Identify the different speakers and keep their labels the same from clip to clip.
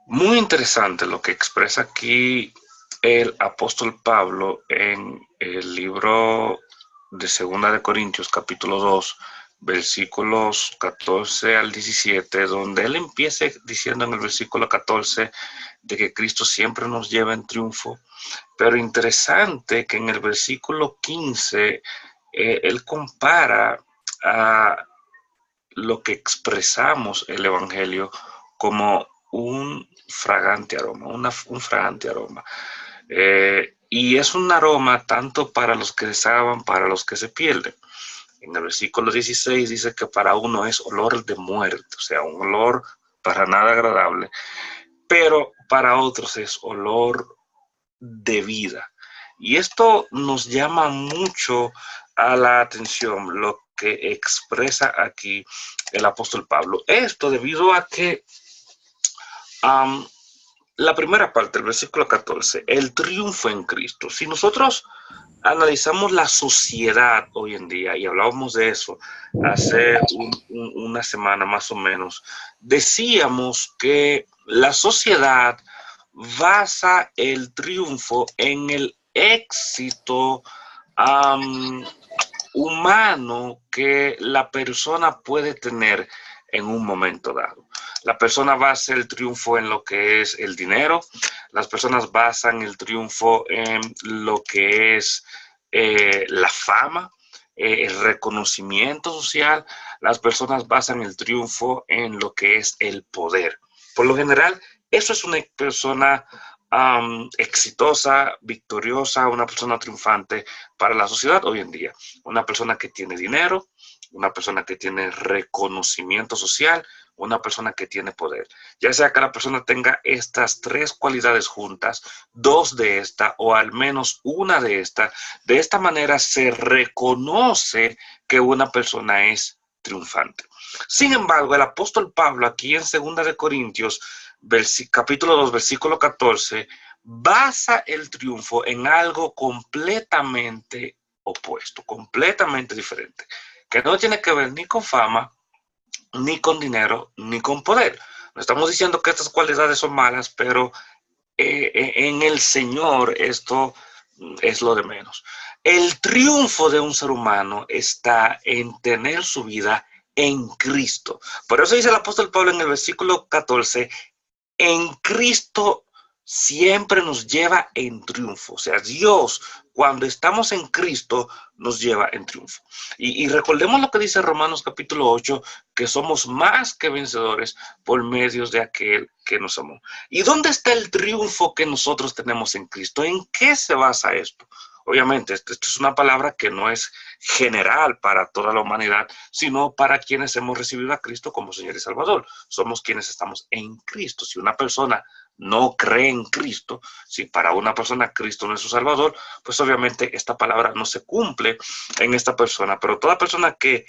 Speaker 1: Muy interesante lo que expresa aquí el apóstol Pablo en el libro de Segunda de Corintios, capítulo 2, versículos 14 al 17, donde él empieza diciendo en el versículo 14 de que Cristo siempre nos lleva en triunfo, pero interesante que en el versículo 15 él compara a lo que expresamos el Evangelio como un fragante aroma, un fragante aroma. Y es un aroma tanto para los que se salvan, para los que se pierden. En el versículo 16 dice que para uno es olor de muerte, o sea, un olor para nada agradable, pero para otros es olor de vida. Y esto nos llama mucho a la atención, lo que expresa aquí el apóstol Pablo. Esto debido a que um, la primera parte, el versículo 14, el triunfo en Cristo. Si nosotros analizamos la sociedad hoy en día, y hablábamos de eso hace una semana más o menos, decíamos que la sociedad basa el triunfo en el éxito um, humano que la persona puede tener en un momento dado. La persona basa el triunfo en lo que es el dinero, las personas basan el triunfo en lo que es la fama, el reconocimiento social, las personas basan el triunfo en lo que es el poder. Por lo general, eso es una persona exitosa, victoriosa, una persona triunfante para la sociedad hoy en día. Una persona que tiene dinero, una persona que tiene reconocimiento social, una persona que tiene poder. Ya sea que la persona tenga estas tres cualidades juntas, dos de estas o al menos una de esta manera se reconoce que una persona es triunfante. Sin embargo, el apóstol Pablo aquí en 2 Corintios, capítulo 2, versículo 14, basa el triunfo en algo completamente opuesto, completamente diferente, que no tiene que ver ni con fama, ni con dinero, ni con poder. No estamos diciendo que estas cualidades son malas, pero en el Señor esto es lo de menos. El triunfo de un ser humano está en tener su vida en Cristo. Por eso dice el apóstol Pablo en el versículo 14, en Cristo siempre nos lleva en triunfo. O sea, Dios, cuando estamos en Cristo, nos lleva en triunfo. Y recordemos lo que dice Romanos capítulo 8, que somos más que vencedores por medios de aquel que nos amó. ¿Y dónde está el triunfo que nosotros tenemos en Cristo? ¿En qué se basa esto? Obviamente, esto es una palabra que no es general para toda la humanidad, sino para quienes hemos recibido a Cristo como Señor y Salvador. Somos quienes estamos en Cristo. Si una persona no cree en Cristo, si para una persona Cristo no es su Salvador, pues obviamente esta palabra no se cumple en esta persona. Pero toda persona que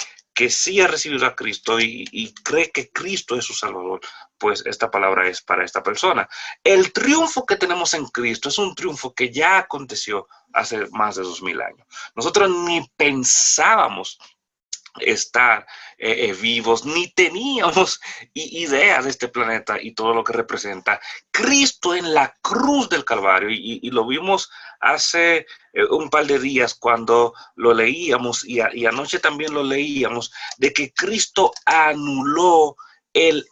Speaker 1: sí ha recibido a Cristo y cree que Cristo es su Salvador, pues esta palabra es para esta persona. El triunfo que tenemos en Cristo es un triunfo que ya aconteció hace más de 2000 años. Nosotros ni pensábamos estar vivos, ni teníamos idea de este planeta y todo lo que representa. Cristo en la cruz del Calvario, y lo vimos hace un par de días cuando lo leíamos, y anoche también lo leíamos, de que Cristo anuló el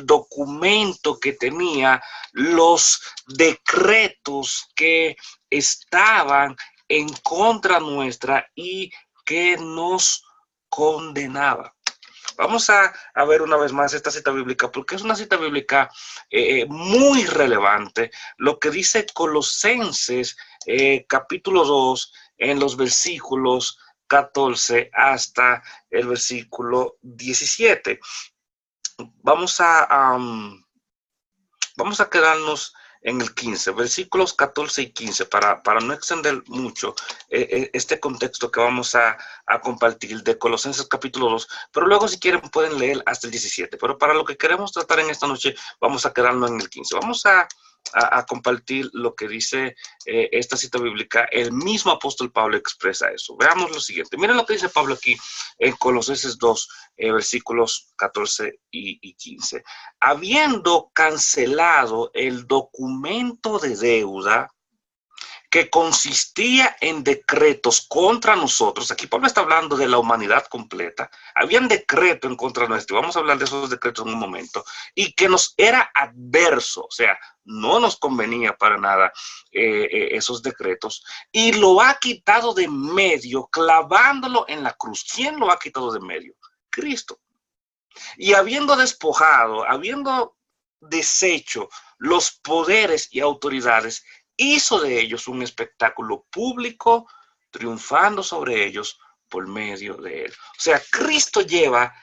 Speaker 1: documento que tenía, los decretos que estaban en contra nuestra y que nos condenaba. Vamos a ver una vez más esta cita bíblica, porque es una cita bíblica muy relevante. Lo que dice Colosenses capítulo 2 en los versículos 14 hasta el versículo 17. Vamos vamos a quedarnos en el 15, versículos 14 y 15, para no extender mucho este contexto que vamos a compartir de Colosenses capítulo 2, pero luego si quieren pueden leer hasta el 17, pero para lo que queremos tratar en esta noche vamos a quedarnos en el 15. Vamos a compartir lo que dice esta cita bíblica. El mismo apóstol Pablo expresa eso. Veamos lo siguiente. Miren lo que dice Pablo aquí en Colosenses 2, versículos 14 y 15. Habiendo cancelado el documento de deuda que consistía en decretos contra nosotros. Aquí Pablo está hablando de la humanidad completa. Habían decreto en contra nuestro, vamos a hablar de esos decretos en un momento, y que nos era adverso, o sea, no nos convenía para nada esos decretos, y lo ha quitado de medio, clavándolo en la cruz. ¿Quién lo ha quitado de medio? Cristo. Y habiendo despojado, habiendo deshecho los poderes y autoridades, hizo de ellos un espectáculo público, triunfando sobre ellos por medio de él. O sea, Cristo lleva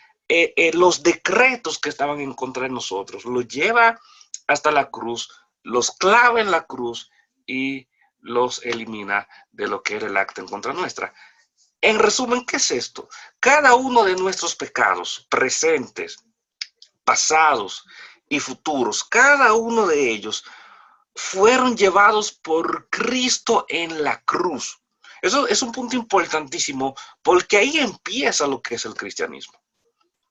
Speaker 1: los decretos que estaban en contra de nosotros, los lleva hasta la cruz, los clava en la cruz y los elimina de lo que era el acta en contra nuestra. En resumen, ¿qué es esto? Cada uno de nuestros pecados presentes, pasados y futuros, cada uno de ellos fueron llevados por Cristo en la cruz. Eso es un punto importantísimo porque ahí empieza lo que es el cristianismo.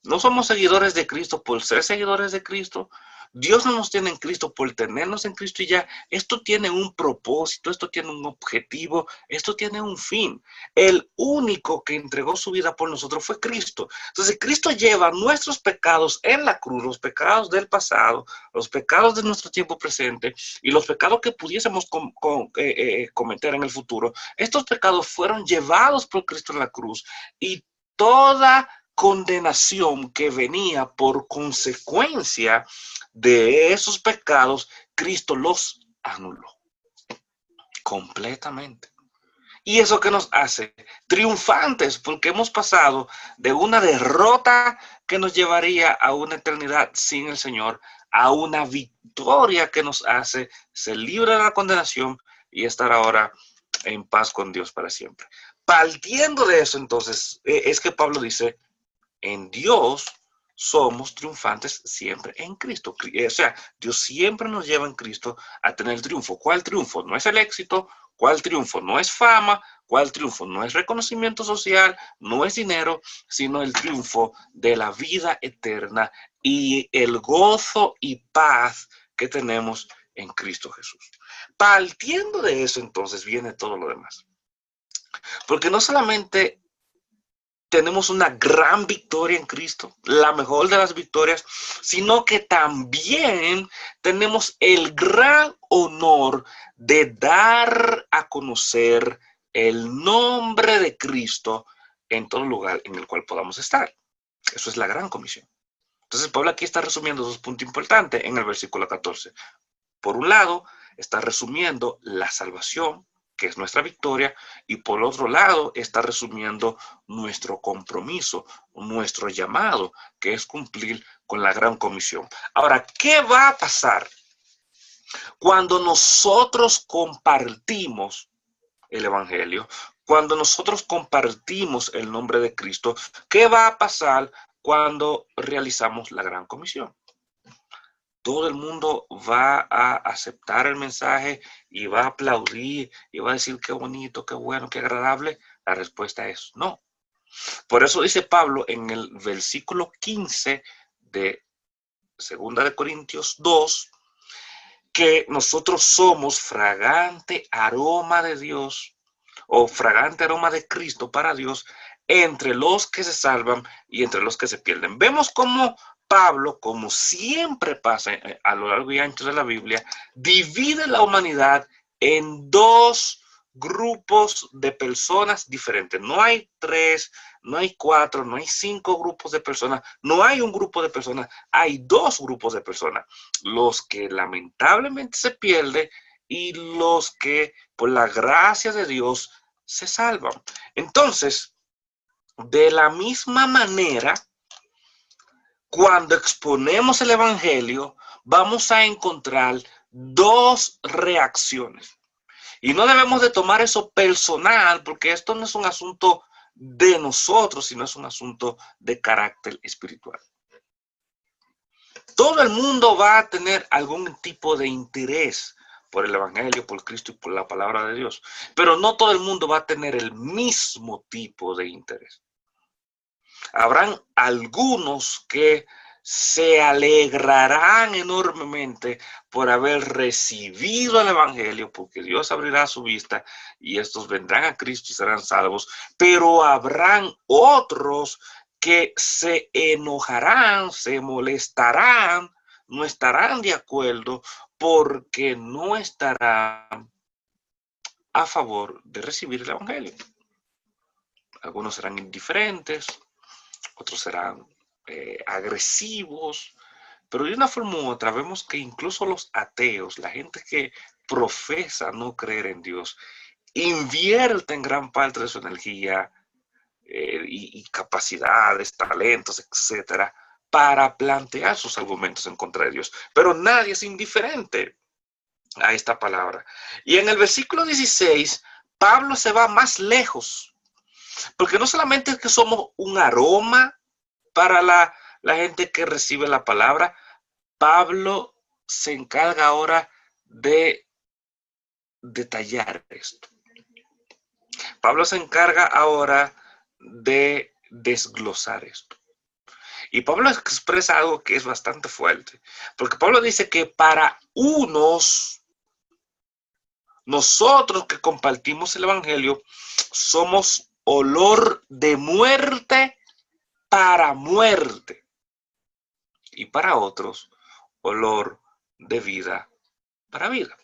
Speaker 1: No somos seguidores de Cristo por ser seguidores de Cristo. Dios no nos tiene en Cristo por tenernos en Cristo y ya. Esto tiene un propósito, esto tiene un objetivo, esto tiene un fin. El único que entregó su vida por nosotros fue Cristo. Entonces Cristo lleva nuestros pecados en la cruz, los pecados del pasado, los pecados de nuestro tiempo presente y los pecados que pudiésemos cometer en el futuro. Estos pecados fueron llevados por Cristo en la cruz y toda condenación que venía por consecuencia de esos pecados, Cristo los anuló completamente. Y eso que nos hace triunfantes, porque hemos pasado de una derrota que nos llevaría a una eternidad sin el Señor, a una victoria que nos hace ser libres de la condenación y estar ahora en paz con Dios para siempre. Partiendo de eso, entonces, es que Pablo dice, en Dios somos triunfantes siempre en Cristo. O sea, Dios siempre nos lleva en Cristo a tener triunfo. ¿Cuál triunfo? No es el éxito. ¿Cuál triunfo? No es fama. ¿Cuál triunfo? No es reconocimiento social, no es dinero, sino el triunfo de la vida eterna y el gozo y paz que tenemos en Cristo Jesús. Partiendo de eso, entonces, viene todo lo demás. Porque no solamente tenemos una gran victoria en Cristo, la mejor de las victorias, sino que también tenemos el gran honor de dar a conocer el nombre de Cristo en todo lugar en el cual podamos estar. Eso es la gran comisión. Entonces Pablo aquí está resumiendo dos puntos importantes en el versículo 14. Por un lado, está resumiendo la salvación, que es nuestra victoria, y por otro lado está resumiendo nuestro compromiso, nuestro llamado, que es cumplir con la gran comisión. Ahora, ¿qué va a pasar cuando nosotros compartimos el evangelio? Cuando nosotros compartimos el nombre de Cristo, ¿qué va a pasar cuando realizamos la gran comisión? Todo el mundo va a aceptar el mensaje y va a aplaudir y va a decir qué bonito, qué bueno, qué agradable. La respuesta es no. Por eso dice Pablo en el versículo 15 de 2 de Corintios 2, que nosotros somos fragante aroma de Dios o fragante aroma de Cristo para Dios entre los que se salvan y entre los que se pierden. Vemos cómo Pablo, como siempre pasa a lo largo y ancho de la Biblia, divide la humanidad en dos grupos de personas diferentes. No hay 3, no hay 4, no hay 5 grupos de personas, no hay un grupo de personas, hay 2 grupos de personas. Los que lamentablemente se pierden y los que por la gracia de Dios se salvan. Entonces, de la misma manera, cuando exponemos el evangelio, vamos a encontrar 2 reacciones. Y no debemos de tomar eso personal, porque esto no es un asunto de nosotros, sino es un asunto de carácter espiritual. Todo el mundo va a tener algún tipo de interés por el Evangelio, por Cristo y por la palabra de Dios. Pero no todo el mundo va a tener el mismo tipo de interés. Habrán algunos que se alegrarán enormemente por haber recibido el Evangelio, porque Dios abrirá su vista y estos vendrán a Cristo y serán salvos, pero habrán otros que se enojarán, se molestarán, no estarán de acuerdo porque no estarán a favor de recibir el Evangelio. Algunos serán indiferentes, otros serán agresivos, pero de una forma u otra vemos que incluso los ateos, la gente que profesa no creer en Dios, invierten gran parte de su energía y capacidades, talentos, etcétera, para plantear sus argumentos en contra de Dios. Pero nadie es indiferente a esta palabra. Y en el versículo 16, Pablo se va más lejos, porque no solamente es que somos un aroma para la gente que recibe la palabra, Pablo se encarga ahora de detallar esto. Pablo se encarga ahora de desglosar esto. Y Pablo expresa algo que es bastante fuerte, porque Pablo dice que para unos, nosotros que compartimos el Evangelio, somos olor de muerte para muerte. Y para otros, olor de vida para vida.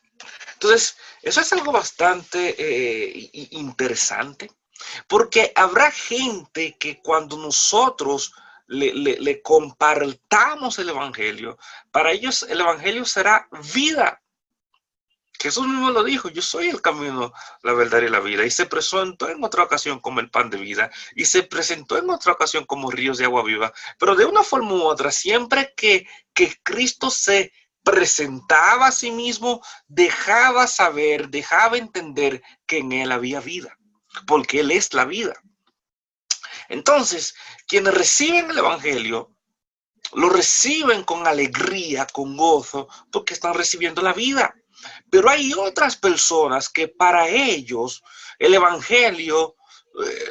Speaker 1: Entonces, eso es algo bastante interesante, porque habrá gente que cuando nosotros le compartamos el Evangelio, para ellos el Evangelio será vida. Jesús mismo lo dijo, yo soy el camino, la verdad y la vida. Y se presentó en otra ocasión como el pan de vida. Y se presentó en otra ocasión como ríos de agua viva. Pero de una forma u otra, siempre que Cristo se presentaba a sí mismo, dejaba saber, dejaba entender que en él había vida. Porque él es la vida. Entonces, quienes reciben el Evangelio, lo reciben con alegría, con gozo, porque están recibiendo la vida. Pero hay otras personas que para ellos el Evangelio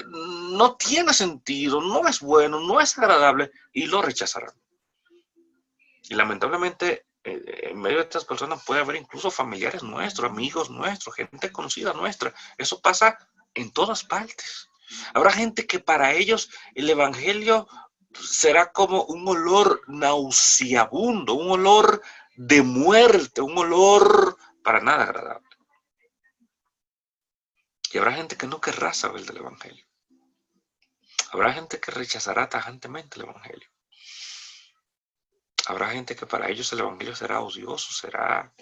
Speaker 1: no tiene sentido, no es bueno, no es agradable y lo rechazarán. Y lamentablemente en medio de estas personas puede haber incluso familiares nuestros, amigos nuestros, gente conocida nuestra. Eso pasa en todas partes. Habrá gente que para ellos el Evangelio será como un olor nauseabundo, un olor de muerte, un olor para nada agradable. Y habrá gente que no querrá saber del Evangelio. Habrá gente que rechazará tajantemente el Evangelio. Habrá gente que para ellos el Evangelio será odioso, será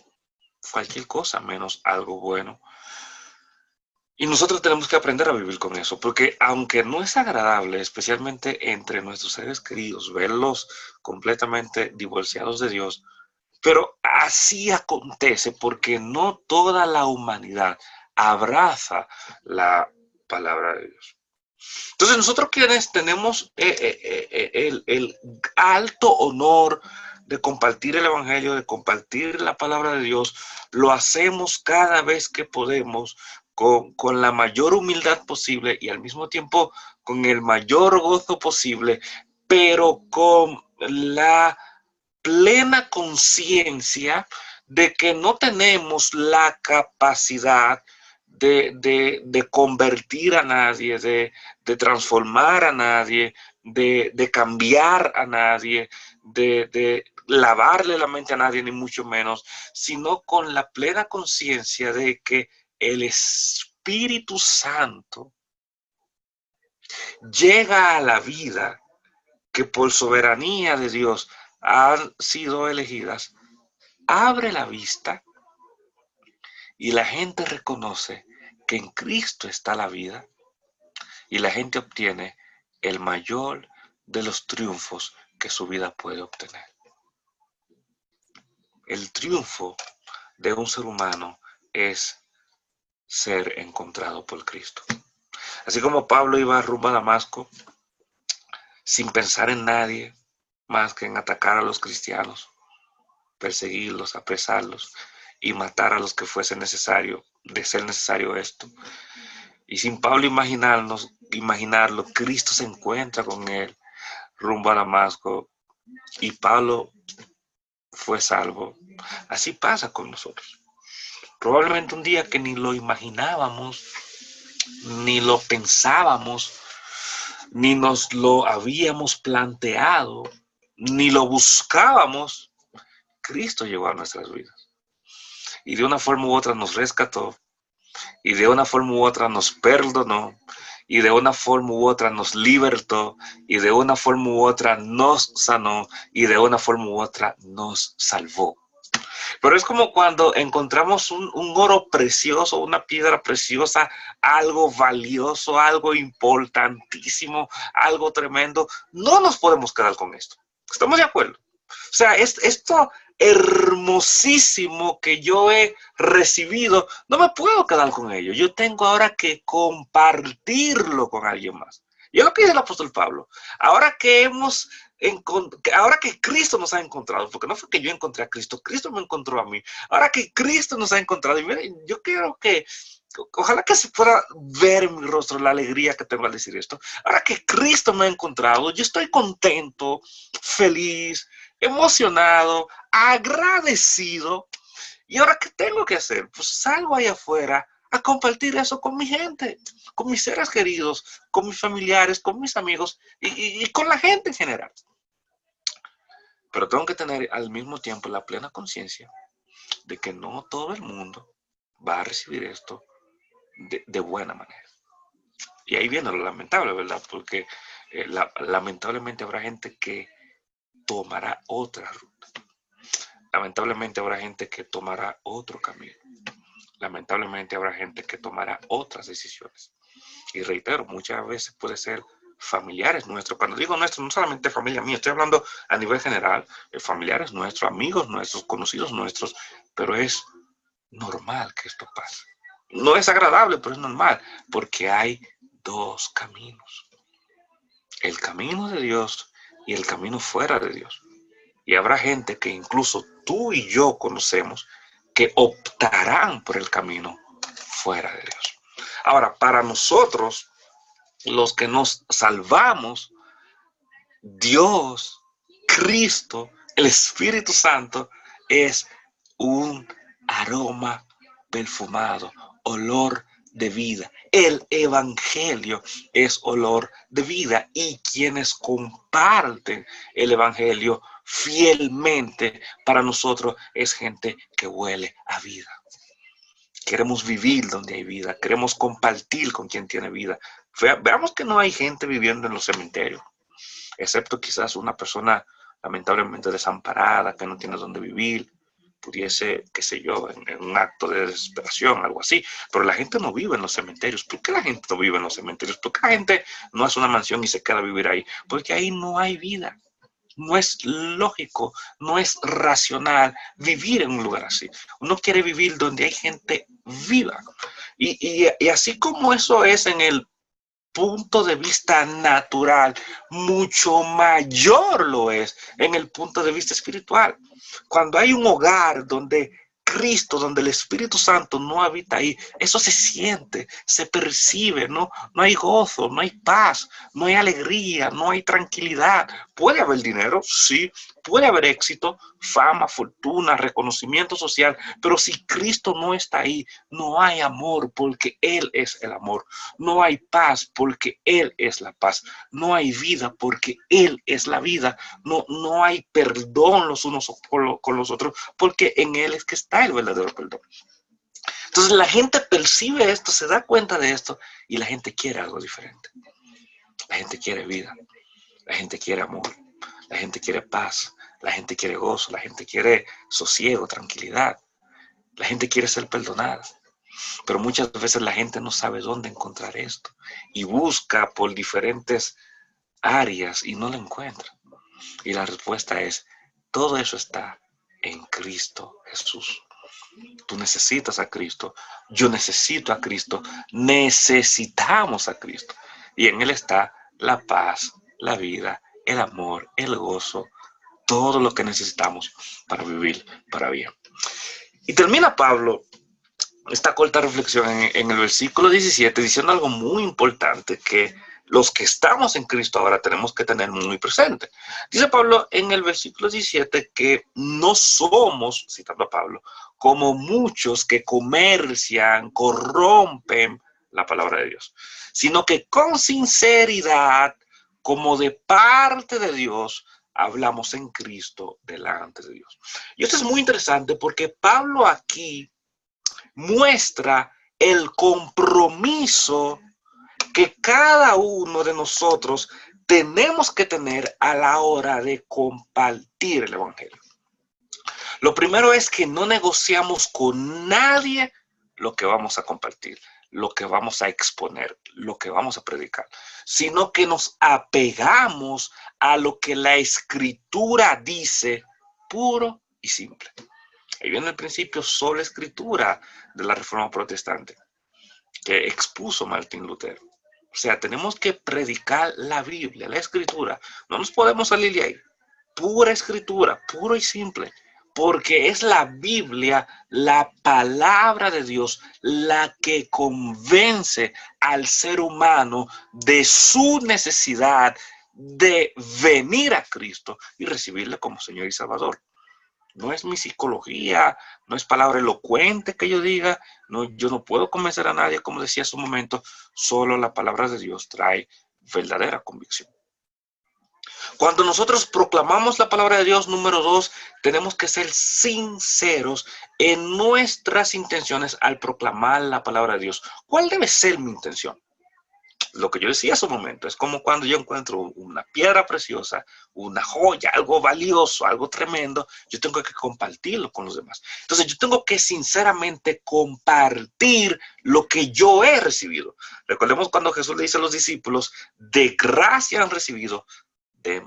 Speaker 1: cualquier cosa menos algo bueno. Y nosotros tenemos que aprender a vivir con eso, porque aunque no es agradable, especialmente entre nuestros seres queridos, verlos completamente divorciados de Dios, pero así acontece porque no toda la humanidad abraza la palabra de Dios. Entonces nosotros quienes tenemos el alto honor de compartir el Evangelio, de compartir la palabra de Dios, lo hacemos cada vez que podemos con la mayor humildad posible y al mismo tiempo con el mayor gozo posible, pero con la plena conciencia de que no tenemos la capacidad de convertir a nadie, de transformar a nadie, de cambiar a nadie, de lavarle la mente a nadie, ni mucho menos, sino con la plena conciencia de que el Espíritu Santo llega a la vida que por soberanía de Dios han sido elegidas, abre la vista y la gente reconoce que en Cristo está la vida y la gente obtiene el mayor de los triunfos que su vida puede obtener. El triunfo de un ser humano es ser encontrado por Cristo. Así como Pablo iba rumbo a Damasco sin pensar en nadie, más que en atacar a los cristianos, perseguirlos, apresarlos y matar a los que fuese necesario, de ser necesario esto. Y sin Pablo imaginarlo, Cristo se encuentra con él rumbo a Damasco y Pablo fue salvo. Así pasa con nosotros. Probablemente un día que ni lo imaginábamos, ni lo pensábamos, ni nos lo habíamos planteado, ni lo buscábamos, Cristo llegó a nuestras vidas. Y de una forma u otra nos rescató, y de una forma u otra nos perdonó, y de una forma u otra nos libertó, y de una forma u otra nos sanó, y de una forma u otra nos salvó. Pero es como cuando encontramos un oro precioso, una piedra preciosa, algo valioso, algo importantísimo, algo tremendo. No nos podemos quedar con esto. ¿Estamos de acuerdo? O sea, esto hermosísimo que yo he recibido, no me puedo quedar con ello. Yo tengo ahora que compartirlo con alguien más. Y es lo que dice el apóstol Pablo. Ahora que Cristo nos ha encontrado, porque no fue que yo encontré a Cristo, Cristo me encontró a mí. Ahora que Cristo nos ha encontrado, y miren, yo quiero que, ojalá que se pueda ver en mi rostro la alegría que tengo al decir esto. Ahora que Cristo me ha encontrado, yo estoy contento, feliz, emocionado, agradecido. ¿Y ahora qué tengo que hacer? Pues salgo allá afuera a compartir eso con mi gente, con mis seres queridos, con mis familiares, con mis amigos y con la gente en general. Pero tengo que tener al mismo tiempo la plena conciencia de que no todo el mundo va a recibir esto de buena manera. Y ahí viene lo lamentable, ¿verdad? Porque lamentablemente habrá gente que tomará otra ruta. Lamentablemente habrá gente que tomará otro camino. Lamentablemente habrá gente que tomará otras decisiones. Y reitero, muchas veces puede ser familiares nuestros. Cuando digo nuestros, no solamente familia mía, estoy hablando a nivel general, familiares nuestros, amigos nuestros, conocidos nuestros, pero es normal que esto pase. No es agradable, pero es normal, porque hay dos caminos. El camino de Dios y el camino fuera de Dios. Y habrá gente que incluso tú y yo conocemos que optarán por el camino fuera de Dios. Ahora, para nosotros, los que nos salvamos, Dios, Cristo, el Espíritu Santo, es un aroma perfumado, olor de vida. El Evangelio es olor de vida y quienes comparten el Evangelio fielmente para nosotros es gente que huele a vida. Queremos vivir donde hay vida, queremos compartir con quien tiene vida. Veamos que no hay gente viviendo en los cementerios, excepto quizás una persona lamentablemente desamparada, que no tiene dónde vivir, pudiese, qué sé yo, en un acto de desesperación, algo así. Pero la gente no vive en los cementerios. ¿Por qué la gente no vive en los cementerios? ¿Por qué la gente no hace una mansión y se queda a vivir ahí? Porque ahí no hay vida. No es lógico, no es racional vivir en un lugar así. Uno quiere vivir donde hay gente viva. Y así como eso es en el punto de vista natural, mucho mayor lo es en el punto de vista espiritual. Cuando hay un hogar donde Cristo, donde el Espíritu Santo no habita ahí, eso se siente, se percibe, no hay gozo, no hay paz, no hay alegría, no hay tranquilidad. Puede haber dinero, sí, puede haber éxito, fama, fortuna, reconocimiento social, pero si Cristo no está ahí, no hay amor porque Él es el amor, no hay paz porque Él es la paz, no hay vida porque Él es la vida, no hay perdón los unos con los otros porque en Él es que está el verdadero perdón. Entonces la gente percibe esto, se da cuenta de esto y la gente quiere algo diferente. La gente quiere vida, la gente quiere amor, la gente quiere paz, la gente quiere gozo, la gente quiere sosiego, tranquilidad, la gente quiere ser perdonada. Pero muchas veces la gente no sabe dónde encontrar esto y busca por diferentes áreas y no lo encuentra. Y la respuesta es, todo eso está en Cristo Jesús. Tú necesitas a Cristo, yo necesito a Cristo, necesitamos a Cristo. Y en Él está la paz, la vida, el amor, el gozo, todo lo que necesitamos para vivir para bien. Y termina Pablo esta corta reflexión en el versículo 17 diciendo algo muy importante que los que estamos en Cristo ahora tenemos que tener muy presente. Dice Pablo en el versículo 17 que no somos, citando a Pablo, como muchos que comercian, corrompen la palabra de Dios, sino que con sinceridad, como de parte de Dios, hablamos en Cristo delante de Dios. Y esto es muy interesante porque Pablo aquí muestra el compromiso que cada uno de nosotros tenemos que tener a la hora de compartir el evangelio. Lo primero es que no negociamos con nadie lo que vamos a compartir, lo que vamos a exponer, lo que vamos a predicar, sino que nos apegamos a lo que la Escritura dice, puro y simple. Ahí viene el principio sola escritura de la Reforma Protestante, que expuso Martín Lutero. O sea, tenemos que predicar la Biblia, la Escritura. No nos podemos salir de ahí. Pura Escritura, puro y simple. Porque es la Biblia, la palabra de Dios, la que convence al ser humano de su necesidad de venir a Cristo y recibirle como Señor y Salvador. No es mi psicología, no es palabra elocuente que yo diga, no, yo no puedo convencer a nadie, como decía hace un momento, solo la palabra de Dios trae verdadera convicción. Cuando nosotros proclamamos la palabra de Dios, número 2, tenemos que ser sinceros en nuestras intenciones al proclamar la palabra de Dios. ¿Cuál debe ser mi intención? Lo que yo decía hace un momento, es como cuando yo encuentro una piedra preciosa, una joya, algo valioso, algo tremendo, yo tengo que compartirlo con los demás. Entonces yo tengo que sinceramente compartir lo que yo he recibido. Recordemos cuando Jesús le dice a los discípulos, de gracia han recibido, de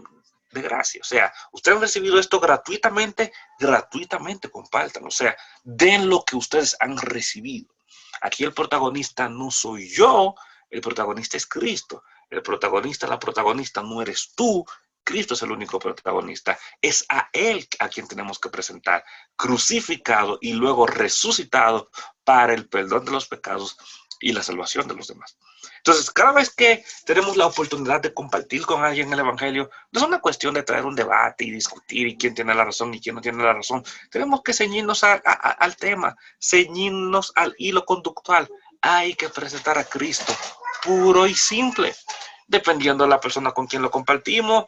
Speaker 1: gracia. O sea, ustedes han recibido esto gratuitamente, gratuitamente compartan. O sea, den lo que ustedes han recibido. Aquí el protagonista no soy yo, el protagonista es Cristo. El protagonista, la protagonista no eres tú. Cristo es el único protagonista. Es a Él a quien tenemos que presentar, crucificado y luego resucitado para el perdón de los pecados y la salvación de los demás. Entonces, cada vez que tenemos la oportunidad de compartir con alguien el evangelio, no es una cuestión de traer un debate y discutir y quién tiene la razón y quién no tiene la razón. Tenemos que ceñirnos al tema, ceñirnos al hilo conductual. Hay que presentar a Cristo puro y simple. Dependiendo de la persona con quien lo compartimos,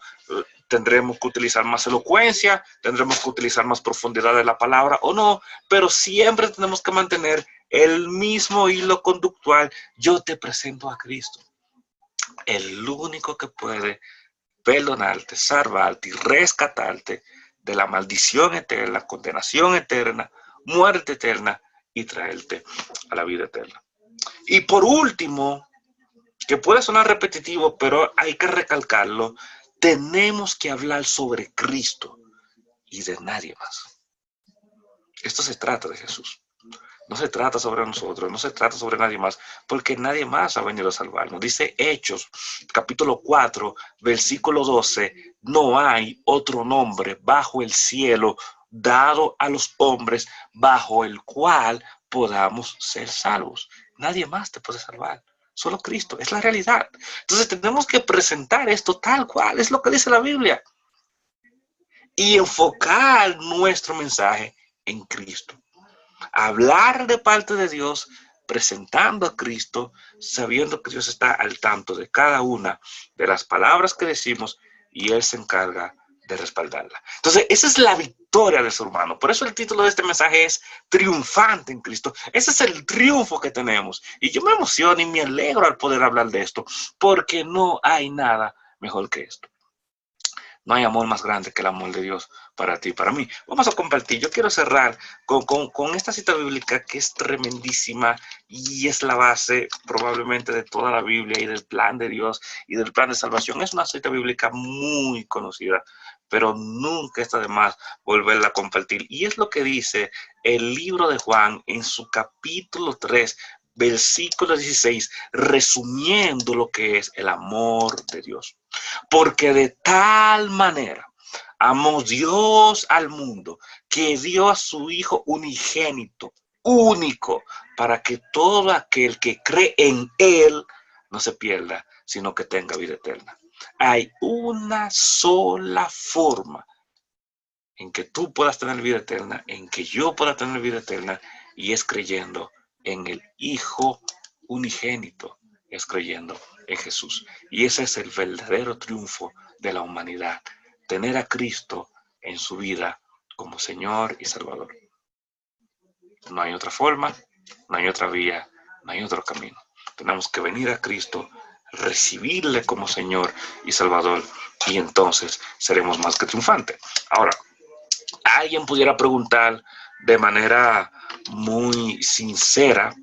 Speaker 1: tendremos que utilizar más elocuencia, tendremos que utilizar más profundidad de la palabra o no, pero siempre tenemos que mantener el mismo hilo conductual. Yo te presento a Cristo, el único que puede perdonarte, salvarte y rescatarte de la maldición eterna, condenación eterna, muerte eterna y traerte a la vida eterna. Y por último, que puede sonar repetitivo, pero hay que recalcarlo, tenemos que hablar sobre Cristo y de nadie más. Esto se trata de Jesús. No se trata sobre nosotros, no se trata sobre nadie más, porque nadie más ha venido a salvarnos. Dice Hechos, capítulo 4, versículo 12, no hay otro nombre bajo el cielo dado a los hombres bajo el cual podamos ser salvos. Nadie más te puede salvar. Solo Cristo, es la realidad. Entonces tenemos que presentar esto tal cual, es lo que dice la Biblia. Y enfocar nuestro mensaje en Cristo. Hablar de parte de Dios, presentando a Cristo, sabiendo que Dios está al tanto de cada una de las palabras que decimos y Él se encarga de respaldarla. Entonces, esa es la victoria del ser humano. Por eso el título de este mensaje es Triunfante en Cristo. Ese es el triunfo que tenemos. Y yo me emociono y me alegro al poder hablar de esto, porque no hay nada mejor que esto. No hay amor más grande que el amor de Dios para ti y para mí. Vamos a compartir. Yo quiero cerrar con esta cita bíblica que es tremendísima y es la base probablemente de toda la Biblia y del plan de Dios y del plan de salvación. Es una cita bíblica muy conocida, pero nunca está de más volverla a compartir. Y es lo que dice el libro de Juan en su capítulo 3, versículo 16, resumiendo lo que es el amor de Dios. Porque de tal manera Amó Dios al mundo, que dio a su Hijo unigénito, único, para que todo aquel que cree en Él no se pierda, sino que tenga vida eterna. Hay una sola forma en que tú puedas tener vida eterna, en que yo pueda tener vida eterna, y es creyendo en el Hijo unigénito, es creyendo en Jesús. Y ese es el verdadero triunfo de la humanidad, tener a Cristo en su vida como Señor y Salvador. No hay otra forma, no hay otra vía, no hay otro camino. Tenemos que venir a Cristo, recibirle como Señor y Salvador, y entonces seremos más que triunfantes. Ahora, alguien pudiera preguntar de manera muy sincera,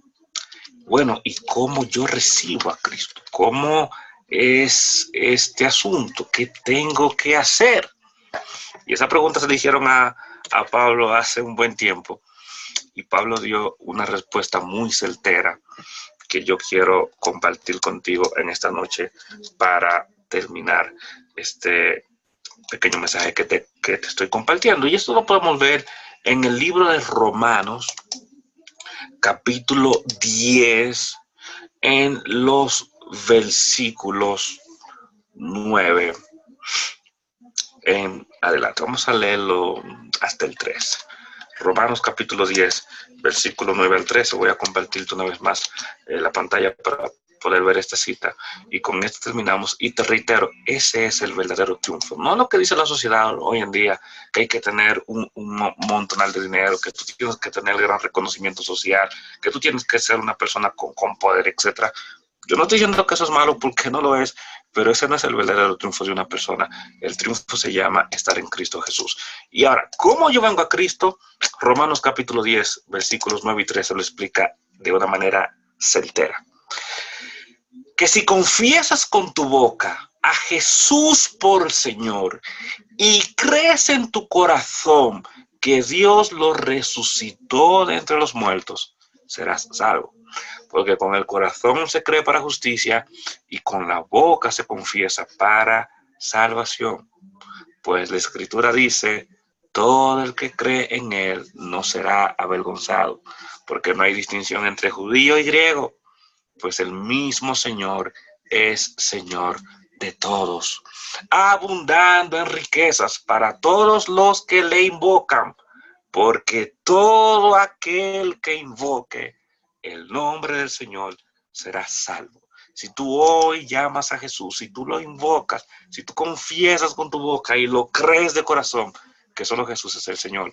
Speaker 1: bueno, ¿y cómo yo recibo a Cristo? ¿Cómo es este asunto? ¿Qué tengo que hacer? Y esa pregunta se le hicieron a Pablo hace un buen tiempo, y Pablo dio una respuesta muy certera que yo quiero compartir contigo en esta noche para terminar este pequeño mensaje que te estoy compartiendo. Y esto lo podemos ver en el libro de Romanos, capítulo 10, en los versículos 9 en adelante. Vamos a leerlo hasta el 13. Romanos capítulo 10, versículo 9 al 13. Voy a compartirte una vez más la pantalla para poder ver esta cita. Y con esto terminamos. Y te reitero, ese es el verdadero triunfo. No lo que dice la sociedad hoy en día, que hay que tener un montonal de dinero, que tú tienes que tener gran reconocimiento social, que tú tienes que ser una persona con poder, etc. Yo no estoy diciendo que eso es malo, porque no lo es, pero ese no es el verdadero triunfo de una persona. El triunfo se llama estar en Cristo Jesús. Y ahora, ¿cómo yo vengo a Cristo? Romanos capítulo 10, versículos 9 y 13 lo explica de una manera certera. Que si confiesas con tu boca a Jesús por Señor y crees en tu corazón que Dios lo resucitó de entre los muertos, serás salvo. Porque con el corazón se cree para justicia y con la boca se confiesa para salvación. Pues la Escritura dice, todo el que cree en Él no será avergonzado, porque no hay distinción entre judío y griego, pues el mismo Señor es Señor de todos, abundando en riquezas para todos los que le invocan, porque todo aquel que invoque el nombre del Señor será salvo. Si tú hoy llamas a Jesús, si tú lo invocas, si tú confiesas con tu boca y lo crees de corazón que solo Jesús es el Señor,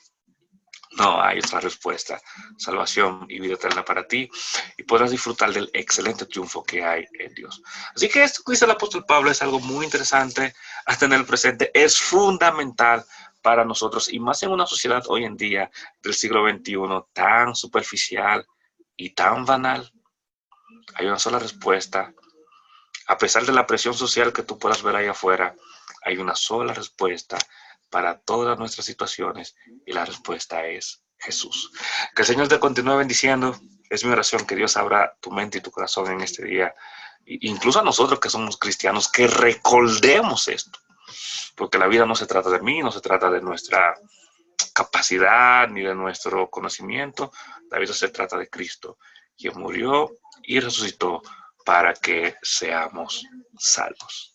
Speaker 1: no hay otra respuesta, salvación y vida eterna para ti, y podrás disfrutar del excelente triunfo que hay en Dios. Así que esto que dice el apóstol Pablo es algo muy interesante a tener presente, es fundamental para nosotros, y más en una sociedad hoy en día del siglo XXI tan superficial y tan banal. Hay una sola respuesta. A pesar de la presión social que tú puedas ver ahí afuera, hay una sola respuesta para todas nuestras situaciones, y la respuesta es Jesús. Que el Señor te continúe bendiciendo. Es mi oración que Dios abra tu mente y tu corazón en este día. Incluso a nosotros que somos cristianos, que recordemos esto. Porque la vida no se trata de mí, no se trata de nuestra capacidad ni de nuestro conocimiento. La vida se trata de Cristo, quien murió y resucitó para que seamos salvos.